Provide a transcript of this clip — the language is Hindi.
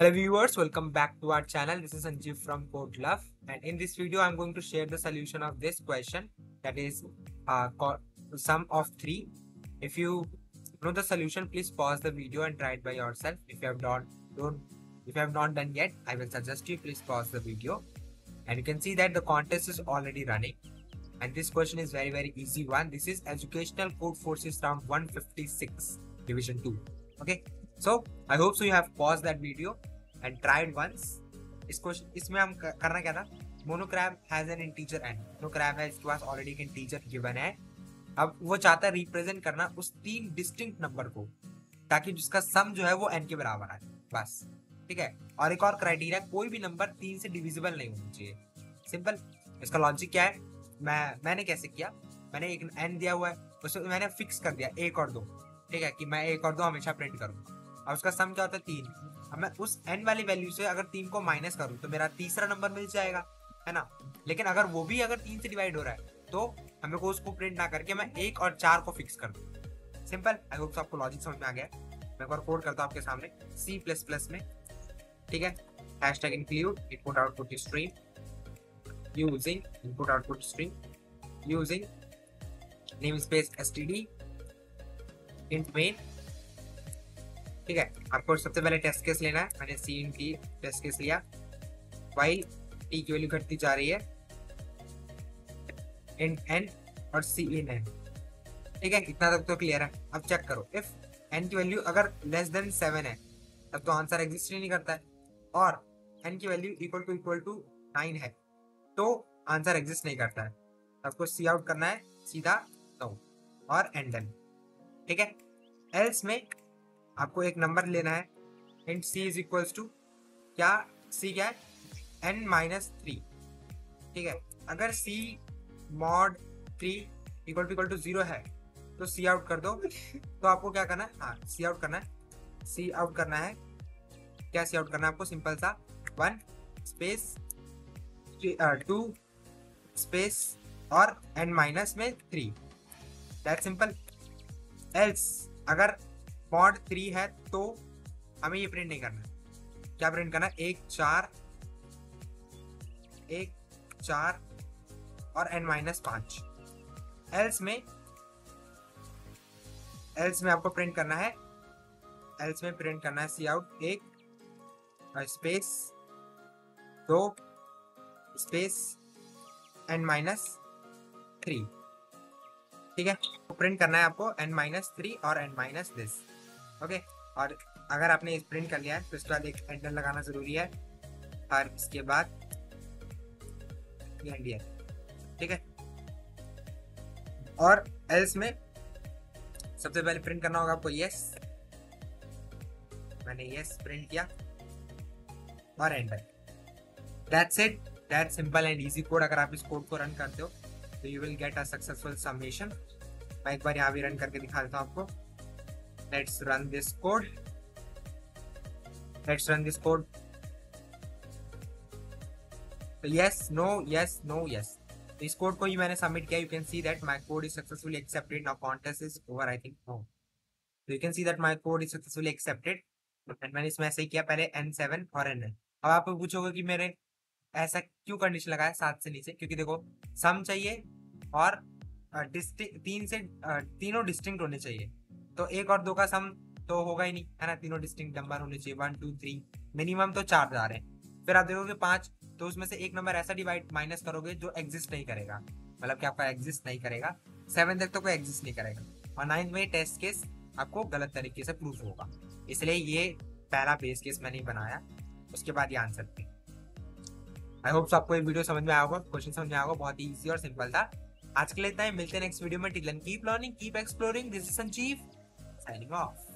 Hello viewers, welcome back to our channel. This is Sanjeev from Code Love, and in this video I'm going to share the solution of this question, that is sum of 3. If you know the solution, please pause the video and try it by yourself. If you have not done yet, I will suggest you please pause the video. And you can see that the contest is already running, and this question is very easy one. This is Educational Code Forces round 156 division 2. Okay, so I hope so you have paused that video and tried once. इस क्वेश्चन इसमें हम करना क्या था, मोनोक्रैब हैज एन इंटीजर n, मोनोक्रैब है इसके पास ऑलरेडी एक इंटीजर गिवन है. अब वो चाहता है रिप्रेजेंट करना उस 3 डिस्टिंक्ट नंबर को, ताकि जिसका सम जो है वो n के बराबर आए, बस. ठीक है. और एक और क्राइटेरिया, कोई भी नंबर 3 से डिविजिबल नहीं होना चाहिए. सिंपल. इसका लॉजिक क्या है, मैंने कैसे किया, मैंने एक n दिया हुआ है, उसमें मैंने फिक्स कर दिया 1 और 2. ठीक है, कि मैं 1 और 2 हमेशा प्रिंट करूंगा. अब उसका सम क्या होता है 3. अब मैं उस n वाली वैल्यू से अगर 3 को माइनस करूं तो मेरा तीसरा नंबर मिल जाएगा, है ना. लेकिन अगर वो भी अगर 3 से डिवाइड हो रहा है तो हमें को उसको प्रिंट ना करके मैं 1 और 4 को फिक्स कर दूं. सिंपल. आई होप आपको लॉजिक समझ में आ गया. मैं एक बार कोड करता हूं आपके सामने C++ में. ठीक है. Hashtag include input output stream using input output stream using namespace std int main. ठीक है. आपको सबसे पहले टेस्ट केस लेना है. मैंने सी की टेस्ट केस लिया. वाइल टी की वैल्यू घटती जा रही है इन n और सी इन n. ठीक है. इतना तक तो क्लियर है. अब चेक करो, इफ n की वैल्यू अगर लेस देन 7 है तब तो आंसर एग्जिस्ट ही नहीं करता है, और n की वैल्यू इक्वल टू 9 है तो आंसर एग्जिस्ट नहीं करता है. आपको सी आउट करना है सीधा 9 और एंड n. ठीक है. एल्स में आपको एक नंबर लेना है. Int c is equals to क्या, c क्या है n-3. ठीक है. अगर c mod 3 इक्वल टू 0 है तो c आउट कर दो. तो आपको क्या करना है, हाँ c आउट करना है. c आउट करना है क्या, c आउट करना है आपको सिंपल सा 1 स्पेस 2 स्पेस और n-3. That simple. एल्स अगर mod 3 है तो हमें ये प्रिंट नहीं करना है. क्या प्रिंट करना है, 1 4 और n-5. एल्स में आपको प्रिंट करना है, एल्स में प्रिंट करना है सी आउट 1 स्पेस 2 स्पेस n-3. ठीक है. तो प्रिंट करना है आपको n-3 और n-this. ओके. और अगर आपने इस प्रिंट कर लिया है तो इसके बाद एक एंटर लगाना जरूरी है, और इसके बाद ये है. ठीक है. और एल्स में सबसे पहले प्रिंट करना होगा आपको यस. मैंने यस प्रिंट किया और enter. That's it. That's simple and easy code. अगर आप इस कोड को रन करते हो तो you will get a successful summation. मैं एक बार यहाँ भी रन करके दिखा देता हूँ आपको. Let's run this code. तो yes no yes no yes. इस कोड को ही मैंने सबमिट किया. You can see that my code is successfully accepted. Now contest is over I think. No, तो you can see that my code is successfully accepted. And मैंने इसमें ऐसे ही किया, पहले n7 और n. अब आप पूछोगे कि मेरे ऐसा क्यों कंडीशन लगाया 7 से नीचे, क्योंकि देखो सम चाहिए और तीनों डिस्टिंक्ट होने चाहिए. तो 1 और 2 का सम तो होगा ही नहीं, है ना. तीनों डिस्टिंक्ट नंबर होने चाहिए. 1 2 3 मिनिमम तो 4 जा रहे हैं. फिर आप देखोगे 5, तो उसमें से एक नंबर ऐसा डिवाइड माइनस करोगे जो एग्जिस्ट नहीं करेगा, मतलब कि आपका एग्जिस्ट नहीं करेगा. 7 तक तो कोई एग्जिस्ट नहीं करेगा. और 9 में टेस्ट केस आपको गलत तरीके से प्रूफ होगा, इसलिए ये पहला बेस केस मैंने बनाया. उसके बाद ये आंसर थे. आई होप आपको ये वीडियो समझ में आया होगा, क्वेश्चन समझ में आया होगा. बहुत ही इजी और सिंपल था. आज के लिए इतना ही. मिलते हैं नेक्स्ट वीडियो में. Till then keep learning, keep exploring. This is Sanjeev signing of.